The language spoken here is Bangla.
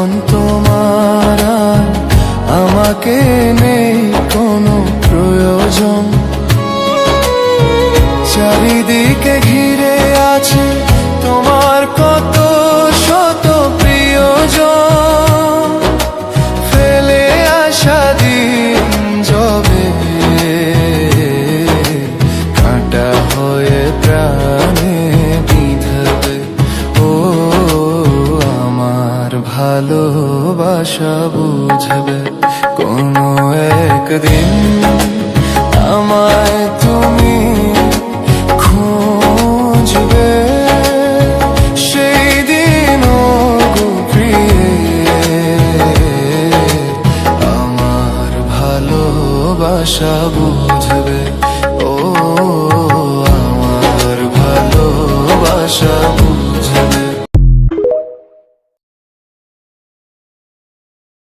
যখন তোমার আর আমাকে নেই কোনো প্রয়োজন, চারিদিকে ঘিরে আছে তোমার কত শত প্রিয়জন, ফেলে আসা দিন যবে কাঁটা হয়ে প্রাণে বিঁধবে। ও আমার ভালোবাসা বুঝবে কোনো একদিন, আমায় তুমি খুঁজবে, সেই দিন গো প্রিয়ে আমার ভালোবাসা বুঝবে।